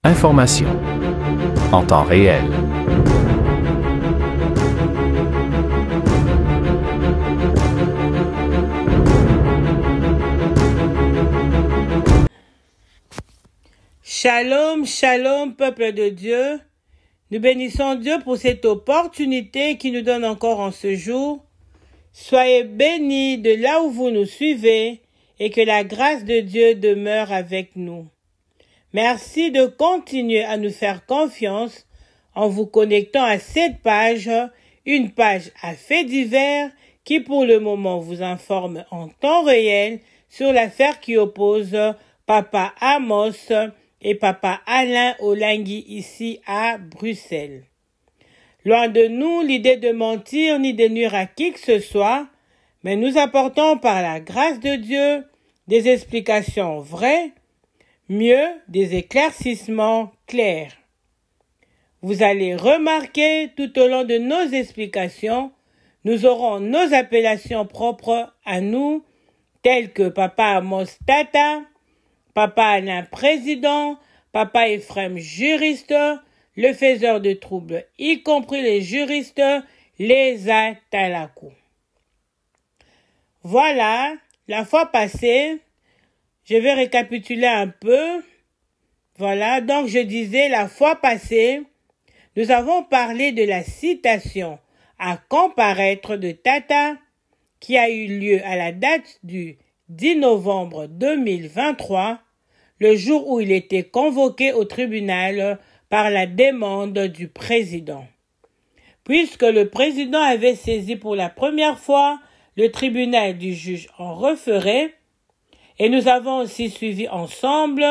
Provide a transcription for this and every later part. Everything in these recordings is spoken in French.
Information en temps réel. Shalom, shalom, peuple de Dieu. Nous bénissons Dieu pour cette opportunité qu'il nous donne encore en ce jour. Soyez bénis de là où vous nous suivez et que la grâce de Dieu demeure avec nous. Merci de continuer à nous faire confiance en vous connectant à cette page, une page à faits divers qui pour le moment vous informe en temps réel sur l'affaire qui oppose Papa Amos et Papa Alain Olangui ici à Bruxelles. Loin de nous l'idée de mentir ni de nuire à qui que ce soit, mais nous apportons par la grâce de Dieu des explications vraies, mieux des éclaircissements clairs. Vous allez remarquer tout au long de nos explications, nous aurons nos appellations propres à nous, telles que Papa Amos Tata, Papa Alain Président, Papa Ephraim Juriste, le faiseur de troubles, y compris les juristes, les Atalakou. Voilà, la fois passée, je vais récapituler un peu. Voilà, donc je disais la fois passée, nous avons parlé de la citation à comparaître de Tata qui a eu lieu à la date du 10 novembre 2023, le jour où il était convoqué au tribunal par la demande du président. Puisque le président avait saisi pour la première fois le tribunal du juge en référé, et nous avons aussi suivi ensemble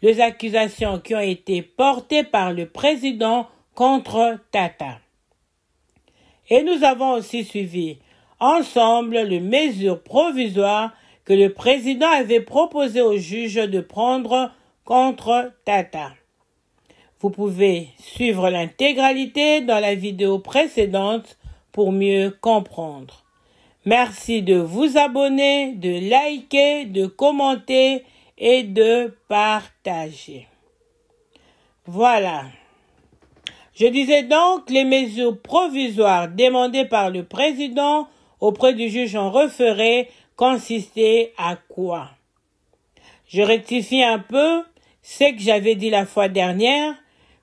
les accusations qui ont été portées par le président contre Tata. Et nous avons aussi suivi ensemble les mesures provisoires que le président avait proposé au juge de prendre contre Tata. Vous pouvez suivre l'intégralité dans la vidéo précédente pour mieux comprendre. Merci de vous abonner, de liker, de commenter et de partager. Voilà. Je disais donc les mesures provisoires demandées par le président auprès du juge en référé consistaient à quoi? Je rectifie un peu ce que j'avais dit la fois dernière,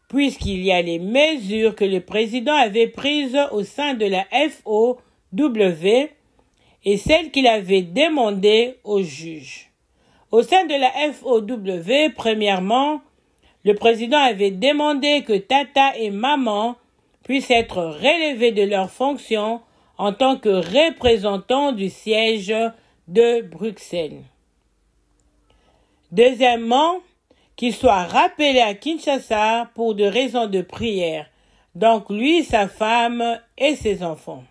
puisqu'il y a les mesures que le président avait prises au sein de la FOW et celles qu'il avait demandées au juge. Au sein de la FOW, premièrement, le président avait demandé que Tata et Maman puissent être relevés de leurs fonctions en tant que représentants du siège de Bruxelles. Deuxièmement, qu'ils soient rappelés à Kinshasa pour des raisons de prière, donc lui, sa femme et ses enfants.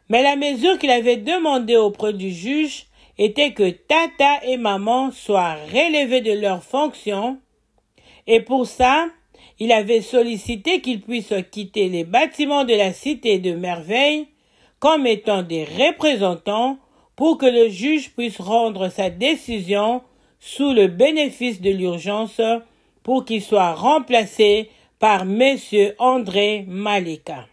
Mais la mesure qu'il avait demandée auprès du juge était que Tata et Maman soient relevés de leurs fonctions, et pour ça, il avait sollicité qu'ils puissent quitter les bâtiments de la Cité de Merveille comme étant des représentants pour que le juge puisse rendre sa décision sous le bénéfice de l'urgence pour qu'il soit remplacé par Monsieur André Maleka.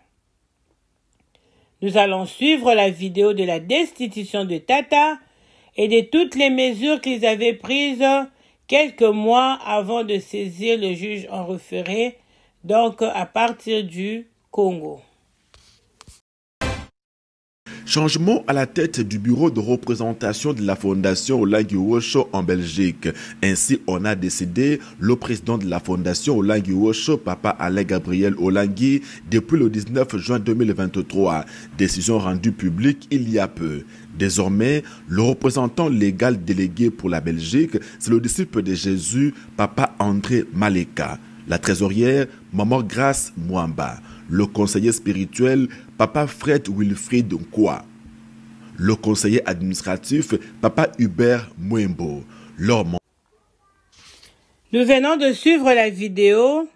Nous allons suivre la vidéo de la destitution de Tata et de toutes les mesures qu'ils avaient prises quelques mois avant de saisir le juge en référé, donc à partir du Congo. Changement à la tête du bureau de représentation de la Fondation Olangui Osho en Belgique. Ainsi, on a décidé le président de la Fondation Olangui Osho, Papa Alain Gabriel Olangui, depuis le 19 juin 2023. Décision rendue publique il y a peu. Désormais, le représentant légal délégué pour la Belgique, c'est le disciple de Jésus, Papa André Maleka. La trésorière, Maman Grace Mwamba. Le conseiller spirituel, Papa Fred Wilfried Nkwa. Le conseiller administratif, Papa Hubert Mwembo. Nous venons de suivre la vidéo.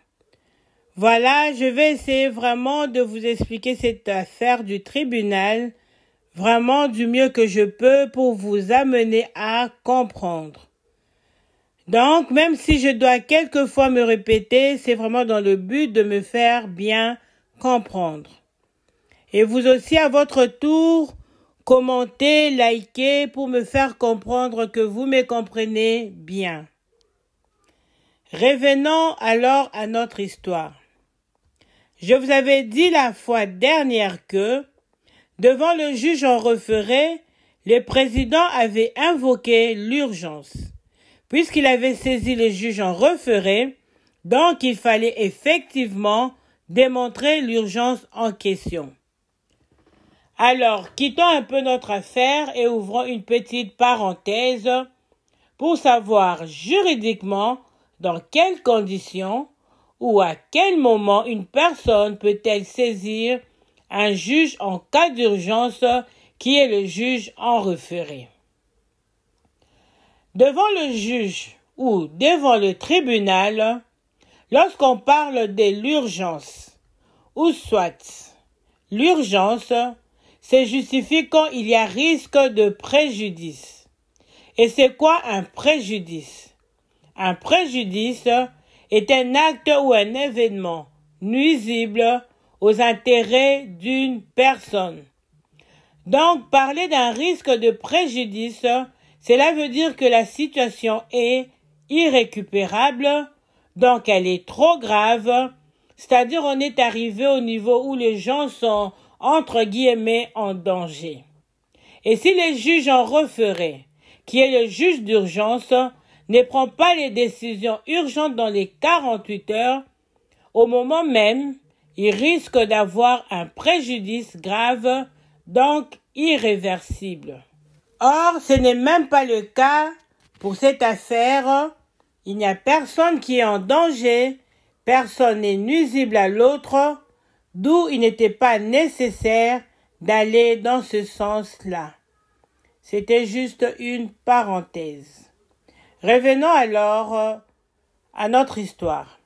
Voilà, je vais essayer vraiment de vous expliquer cette affaire du tribunal, vraiment du mieux que je peux pour vous amener à comprendre. Donc, même si je dois quelquefois me répéter, c'est vraiment dans le but de me faire bien comprendre. Et vous aussi, à votre tour, commentez, likez pour me faire comprendre que vous me comprenez bien. Revenons alors à notre histoire. Je vous avais dit la fois dernière que, devant le juge en référé, le président avait invoqué l'urgence. Puisqu'il avait saisi le juge en référé, donc il fallait effectivement démontrer l'urgence en question. Alors, quittons un peu notre affaire et ouvrons une petite parenthèse pour savoir juridiquement dans quelles conditions ou à quel moment une personne peut-elle saisir un juge en cas d'urgence qui est le juge en référé. Devant le juge ou devant le tribunal, lorsqu'on parle de l'urgence, ou soit l'urgence, c'est justifié quand il y a risque de préjudice. Et c'est quoi un préjudice? Un préjudice est un acte ou un événement nuisible aux intérêts d'une personne. Donc, parler d'un risque de préjudice, cela veut dire que la situation est irrécupérable, donc elle est trop grave, c'est-à-dire on est arrivé au niveau où les gens sont, entre guillemets, en danger. Et si le juge en référé, qui est le juge d'urgence, ne prend pas les décisions urgentes dans les 48 heures, au moment même, il risque d'avoir un préjudice grave, donc irréversible. Or, ce n'est même pas le cas pour cette affaire. Il n'y a personne qui est en danger, personne n'est nuisible à l'autre, d'où il n'était pas nécessaire d'aller dans ce sens-là. C'était juste une parenthèse. Revenons alors à notre histoire.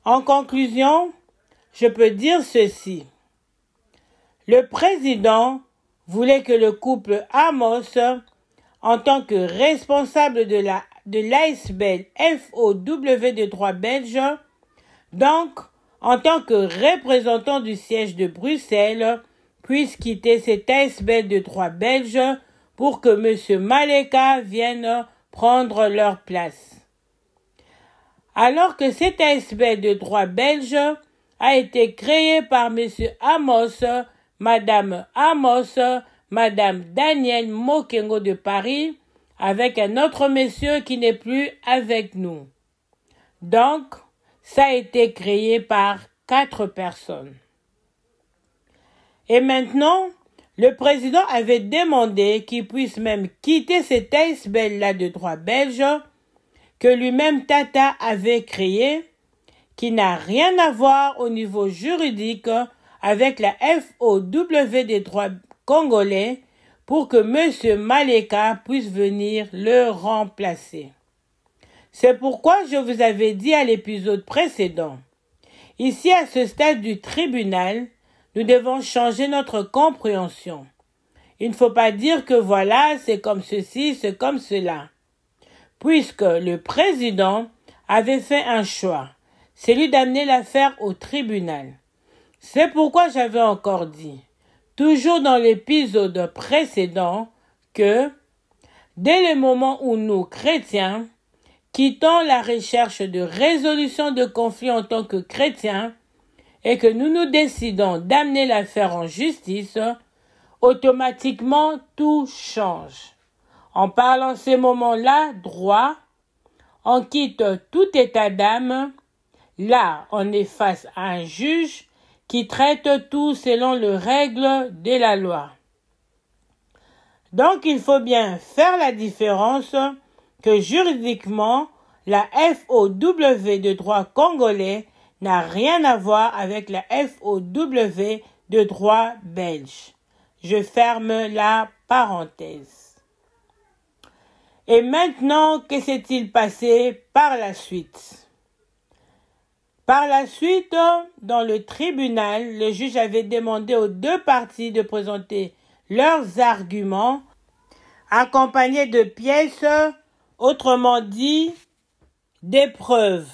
En conclusion, je peux dire ceci. Le président voulait que le couple Amos, en tant que responsable de l'ASBL FOW de droit belge, donc en tant que représentant du siège de Bruxelles, puisse quitter cet ASBL de droit belge pour que M. Maleka vienne prendre leur place. Alors que cet ASBL de droit belge a été créé par M. Amos, Madame Amos, Madame Danielle Mokengo de Paris, avec un autre monsieur qui n'est plus avec nous. Donc, ça a été créé par 4 personnes. Et maintenant, le président avait demandé qu'il puisse même quitter cet ASBL-là de droit belge que lui-même Tata avait créé, qui n'a rien à voir au niveau juridique avec la FOW des droits congolais pour que M. Maleka puisse venir le remplacer. C'est pourquoi je vous avais dit à l'épisode précédent, ici à ce stade du tribunal, nous devons changer notre compréhension. Il ne faut pas dire que voilà, c'est comme ceci, c'est comme cela. Puisque le président avait fait un choix, celui d'amener l'affaire au tribunal. C'est pourquoi j'avais encore dit, toujours dans l'épisode précédent, que dès le moment où nous, chrétiens, quittons la recherche de résolution de conflits en tant que chrétiens et que nous nous décidons d'amener l'affaire en justice, automatiquement tout change. On parle en ces moments-là droit, on quitte tout état d'âme, là on est face à un juge qui traite tout selon les règles de la loi. Donc il faut bien faire la différence que juridiquement, la FOW de droit congolais n'a rien à voir avec la FOW de droit belge. Je ferme la parenthèse. Et maintenant, que s'est-il passé par la suite? Par la suite, dans le tribunal, le juge avait demandé aux 2 parties de présenter leurs arguments, accompagnés de pièces, autrement dit, des preuves.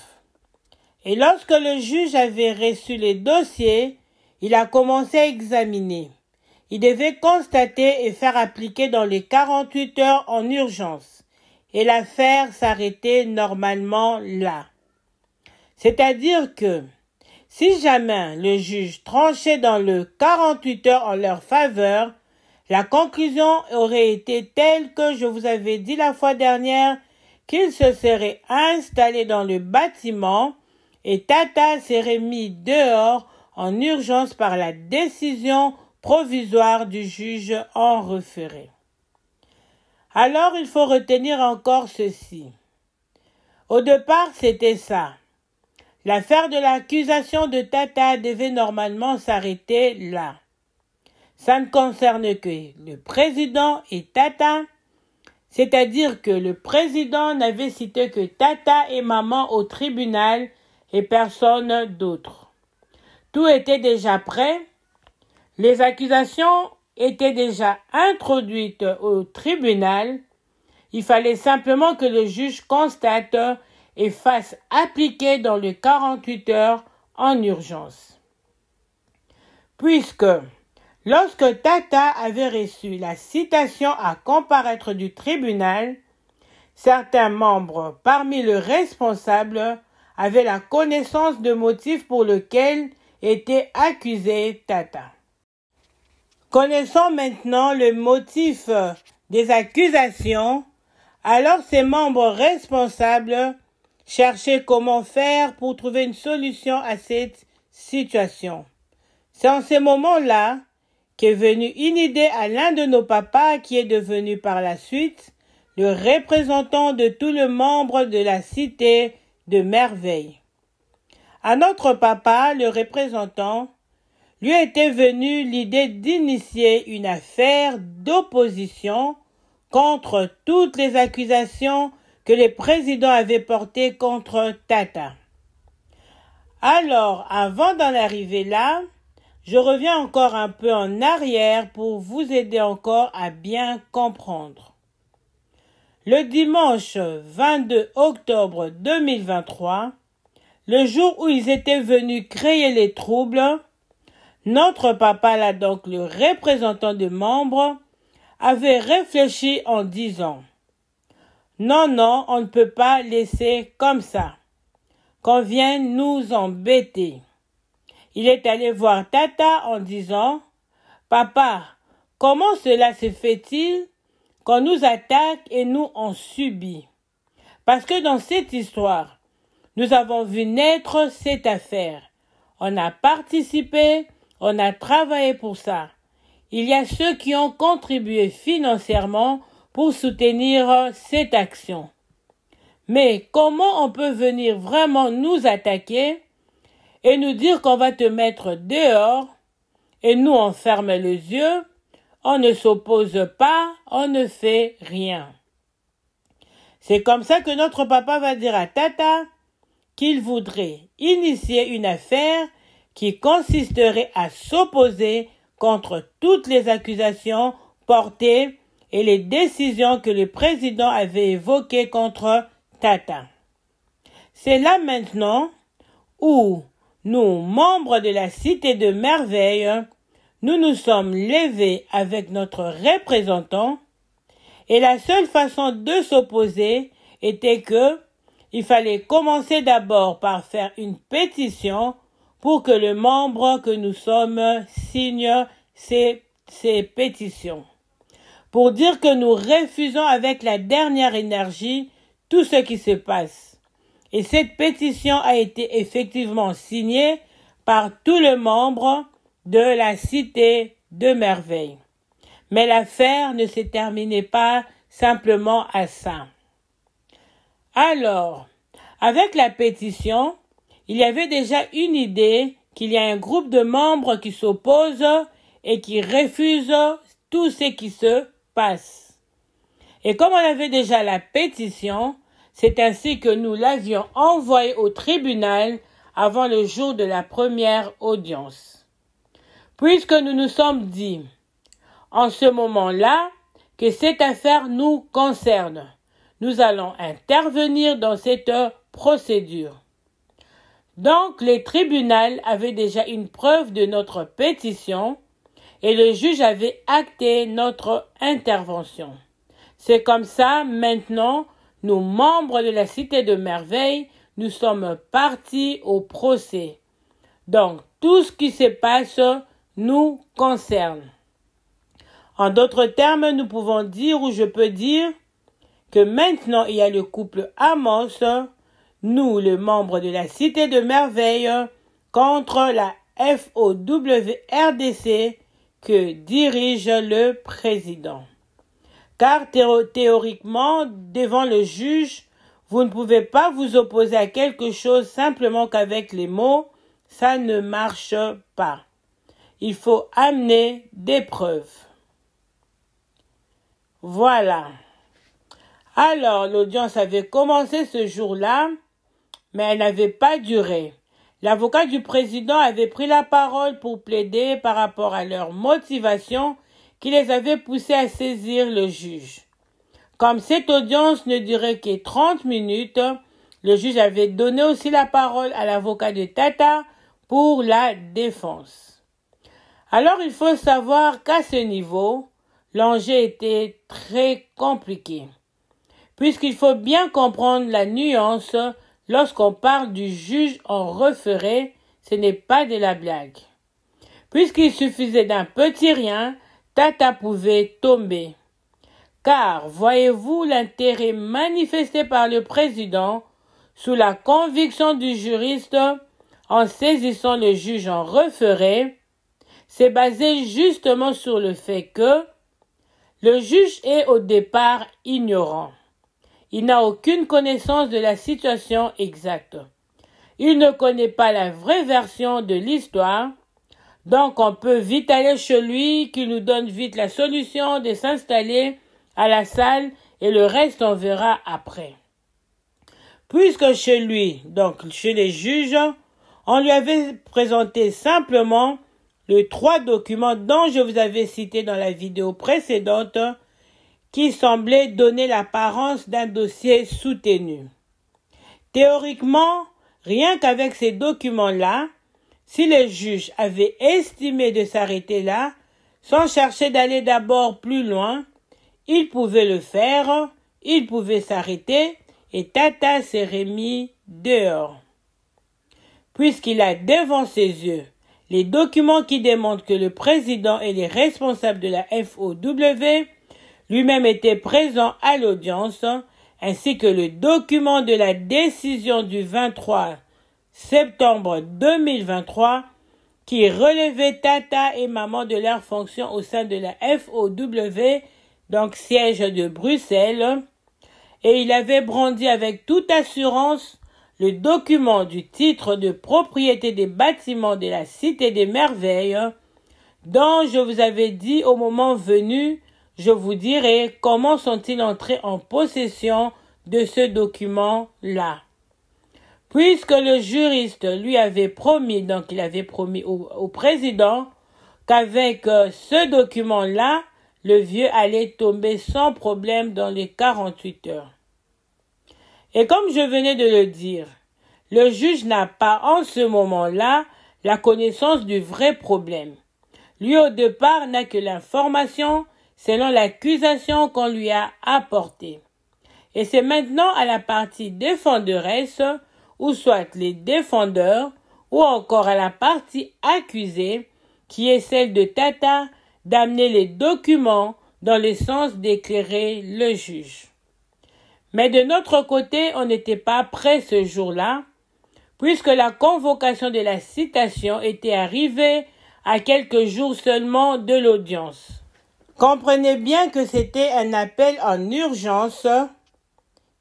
Et lorsque le juge avait reçu les dossiers, il a commencé à examiner. Il devait constater et faire appliquer dans les 48 heures en urgence. Et l'affaire s'arrêtait normalement là. C'est-à-dire que, si jamais le juge tranchait dans le 48 heures en leur faveur, la conclusion aurait été telle que je vous avais dit la fois dernière qu'il se serait installé dans le bâtiment et Tata serait mis dehors en urgence par la décision provisoire du juge en référé. Alors il faut retenir encore ceci. Au départ, c'était ça. L'affaire de l'accusation de Tata devait normalement s'arrêter là. Ça ne concerne que le président et Tata, c'est-à-dire que le président n'avait cité que Tata et maman au tribunal et personne d'autre. Tout était déjà prêt, les accusations étaient déjà introduites au tribunal, il fallait simplement que le juge constate et fasse appliquer dans les 48 heures en urgence. Puisque, lorsque Tata avait reçu la citation à comparaître du tribunal, certains membres parmi les responsables avaient la connaissance de motifs pour lesquels était accusé Tata. Connaissant maintenant le motif des accusations, alors ces membres responsables cherchaient comment faire pour trouver une solution à cette situation. C'est en ce moment-là qu'est venue une idée à l'un de nos papas qui est devenu par la suite le représentant de tous les membres de la cité de merveille. À notre papa, le représentant, lui était venue l'idée d'initier une affaire d'opposition contre toutes les accusations que les présidents avaient portées contre Tata. Alors, avant d'en arriver là, je reviens encore un peu en arrière pour vous aider encore à bien comprendre. Le dimanche 22 octobre 2023, le jour où ils étaient venus créer les troubles, notre papa, là donc le représentant des membres, avait réfléchi en disant « Non, on ne peut pas laisser comme ça, qu'on vienne nous embêter. » Il est allé voir Tata en disant « Papa, comment cela se fait-il qu'on nous attaque et nous on subit? Parce que dans cette histoire, nous avons vu naître cette affaire. On a participé, on a travaillé pour ça. Il y a ceux qui ont contribué financièrement pour soutenir cette action. Mais comment on peut venir vraiment nous attaquer et nous dire qu'on va te mettre dehors et nous on ferme les yeux, on ne s'oppose pas, on ne fait rien. » C'est comme ça que notre papa va dire à Tata qu'il voudrait initier une affaire qui consisterait à s'opposer contre toutes les accusations portées et les décisions que le président avait évoquées contre Tata. C'est là maintenant où nous, membres de la Cité de Merveille, nous nous sommes levés avec notre représentant et la seule façon de s'opposer était que il fallait commencer d'abord par faire une pétition pour que le membre que nous sommes signe ces pétitions. Pour dire que nous refusons avec la dernière énergie tout ce qui se passe. Et cette pétition a été effectivement signée par tous les membres de la Cité de Merveille. Mais l'affaire ne se terminait pas simplement à ça. Alors, avec la pétition, il y avait déjà une idée qu'il y a un groupe de membres qui s'opposent et qui refusent tout ce qui se passe. Et comme on avait déjà la pétition, c'est ainsi que nous l'avions envoyée au tribunal avant le jour de la première audience. Puisque nous nous sommes dit, en ce moment-là, que cette affaire nous concerne, nous allons intervenir dans cette procédure. Donc, le tribunal avait déjà une preuve de notre pétition et le juge avait acté notre intervention. C'est comme ça, maintenant, nous, membres de la Cité de Merveille, nous sommes partis au procès. Donc, tout ce qui se passe nous concerne. En d'autres termes, nous pouvons dire, ou je peux dire, que maintenant il y a le couple Amos, nous, les membres de la Cité de Merveille, contre la FOWRDC que dirige le président. Car théoriquement, devant le juge, vous ne pouvez pas vous opposer à quelque chose simplement qu'avec les mots, ça ne marche pas. Il faut amener des preuves. Voilà. Alors, l'audience avait commencé ce jour-là, mais elle n'avait pas duré. L'avocat du président avait pris la parole pour plaider par rapport à leur motivation qui les avait poussés à saisir le juge. Comme cette audience ne durait que 30 minutes, le juge avait donné aussi la parole à l'avocat de Tata pour la défense. Alors il faut savoir qu'à ce niveau, l'enjeu était très compliqué, puisqu'il faut bien comprendre la nuance lorsqu'on parle du juge en référé, ce n'est pas de la blague. Puisqu'il suffisait d'un petit rien, Tata pouvait tomber. Car, voyez-vous l'intérêt manifesté par le président sous la conviction du juriste en saisissant le juge en référé, c'est basé justement sur le fait que le juge est au départ ignorant. Il n'a aucune connaissance de la situation exacte. Il ne connaît pas la vraie version de l'histoire. Donc on peut vite aller chez lui, qu'il nous donne vite la solution de s'installer à la salle et le reste on verra après. Puisque chez lui, donc chez les juges, on lui avait présenté simplement les 3 documents dont je vous avais cité dans la vidéo précédente qui semblaient donner l'apparence d'un dossier soutenu. Théoriquement, rien qu'avec ces documents-là, si le juge avait estimé de s'arrêter là, sans chercher d'aller d'abord plus loin, il pouvait le faire, il pouvait s'arrêter et Tata serait mis dehors. Puisqu'il a devant ses yeux les documents qui démontrent que le président et les responsables de la FOW lui-même étaient présents à l'audience, ainsi que le document de la décision du 23 septembre 2023 qui relevait Tata et maman de leurs fonctions au sein de la FOW, donc siège de Bruxelles, et il avait brandi avec toute assurance le document du titre de propriété des bâtiments de la Cité des Merveilles, dont je vous avais dit au moment venu, je vous dirai comment sont-ils entrés en possession de ce document-là. Puisque le juriste lui avait promis, donc il avait promis au président, qu'avec ce document-là, le vieux allait tomber sans problème dans les 48 heures. Et comme je venais de le dire, le juge n'a pas en ce moment-là la connaissance du vrai problème. Lui au départ n'a que l'information selon l'accusation qu'on lui a apportée. Et c'est maintenant à la partie défenderesse, ou soit les défendeurs, ou encore à la partie accusée, qui est celle de Tata, d'amener les documents dans le sens d'éclairer le juge. Mais de notre côté, on n'était pas prêt ce jour-là, puisque la convocation de la citation était arrivée à quelques jours seulement de l'audience. Comprenez bien que c'était un appel en urgence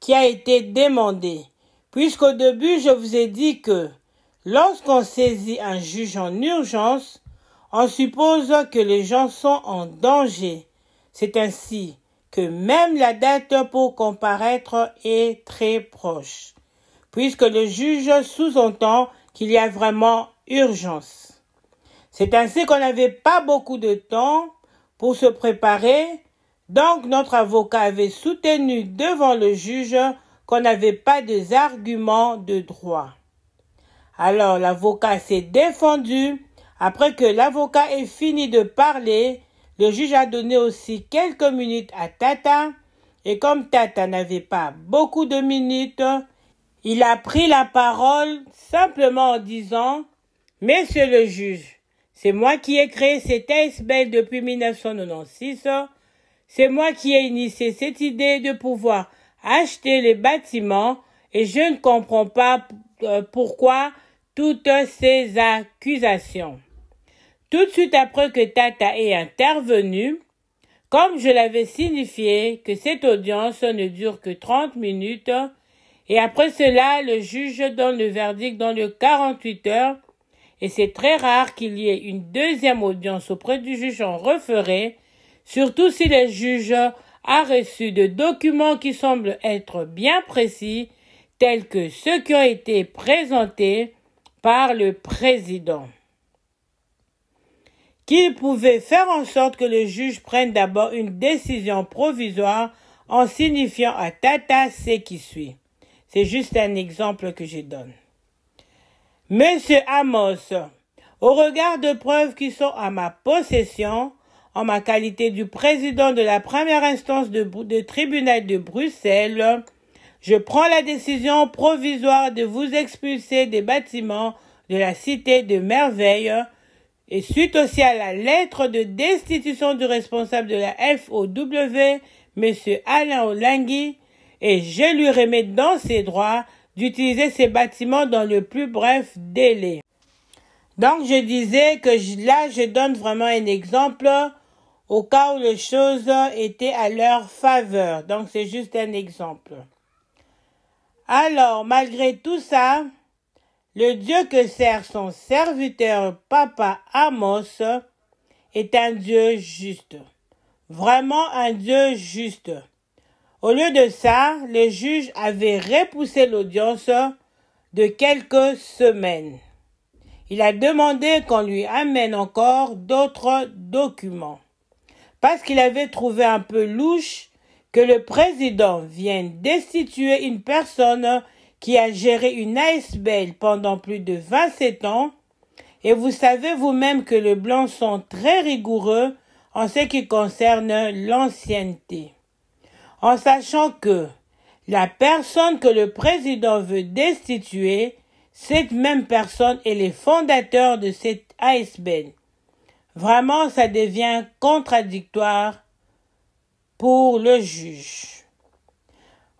qui a été demandé, puisqu'au début, je vous ai dit que lorsqu'on saisit un juge en urgence, on suppose que les gens sont en danger. C'est ainsi que même la date pour comparaître est très proche, puisque le juge sous-entend qu'il y a vraiment urgence. C'est ainsi qu'on n'avait pas beaucoup de temps pour se préparer, donc notre avocat avait soutenu devant le juge qu'on n'avait pas des arguments de droit. Alors l'avocat s'est défendu. Après que l'avocat ait fini de parler, le juge a donné aussi quelques minutes à Tata. Et comme Tata n'avait pas beaucoup de minutes, il a pris la parole simplement en disant « Monsieur le juge, c'est moi qui ai créé cet ASBL depuis 1996. C'est moi qui ai initié cette idée de pouvoir acheter les bâtiments et je ne comprends pas pourquoi toutes ces accusations. » Tout de suite après que Tata est intervenu, comme je l'avais signifié que cette audience ne dure que 30 minutes, et après cela, le juge donne le verdict dans les 48 heures, et c'est très rare qu'il y ait une deuxième audience auprès du juge en référé, surtout si le juge a reçu de documents qui semblent être bien précis, tels que ceux qui ont été présentés par le président, qui pouvait faire en sorte que le juge prenne d'abord une décision provisoire en signifiant à Tata ce qui suit. C'est juste un exemple que je donne. Monsieur Amos, au regard de preuves qui sont à ma possession, en ma qualité du président de la première instance de tribunal de Bruxelles, je prends la décision provisoire de vous expulser des bâtiments de la Cité de Merveille et suite aussi à la lettre de destitution du responsable de la FOW, M. Alain Olangui, et je lui remets dans ses droits d'utiliser ces bâtiments dans le plus bref délai. Donc je disais que là je donne vraiment un exemple au cas où les choses étaient à leur faveur. Donc c'est juste un exemple. Alors malgré tout ça, le Dieu que sert son serviteur Papa Amos est un Dieu juste. Vraiment un Dieu juste. Au lieu de ça, le juge avait repoussé l'audience de quelques semaines. Il a demandé qu'on lui amène encore d'autres documents. Parce qu'il avait trouvé un peu louche que le président vienne destituer une personne qui a géré une ASBL pendant plus de 27 ans. Et vous savez vous-même que les Blancs sont très rigoureux en ce qui concerne l'ancienneté. En sachant que la personne que le président veut destituer, cette même personne est le fondateur de cette ASBL. Vraiment, ça devient contradictoire pour le juge.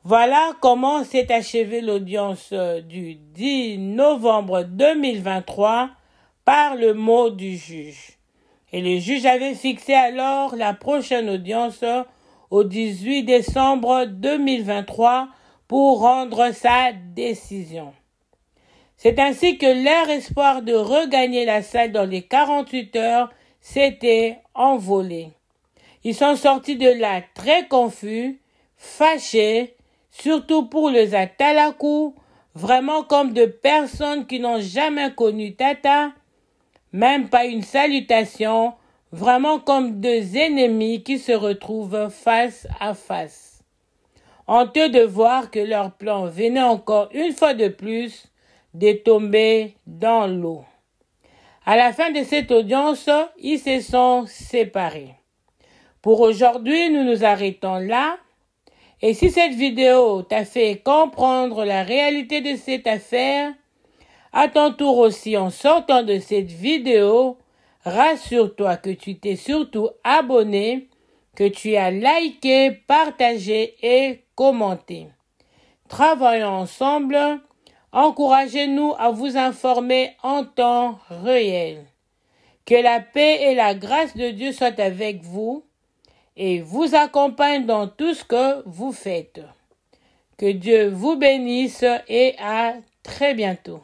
Voilà comment s'est achevée l'audience du 10 novembre 2023 par le mot du juge. Et le juge avait fixé alors la prochaine audience au 18 décembre 2023 pour rendre sa décision. C'est ainsi que leur espoir de regagner la salle dans les 48 heures s'était envolé. Ils sont sortis de là très confus, fâchés, surtout pour les Atalakou, vraiment comme de personnes qui n'ont jamais connu Tata, même pas une salutation, vraiment comme deux ennemis qui se retrouvent face à face. Honteux de voir que leur plan venait encore une fois de plus de tomber dans l'eau. À la fin de cette audience, ils se sont séparés. Pour aujourd'hui, nous nous arrêtons là. Et si cette vidéo t'a fait comprendre la réalité de cette affaire, à ton tour aussi en sortant de cette vidéo, rassure-toi que tu t'es surtout abonné, que tu as liké, partagé et commenté. Travaillons ensemble, encouragez-nous à vous informer en temps réel. Que la paix et la grâce de Dieu soient avec vous et vous accompagnent dans tout ce que vous faites. Que Dieu vous bénisse et à très bientôt.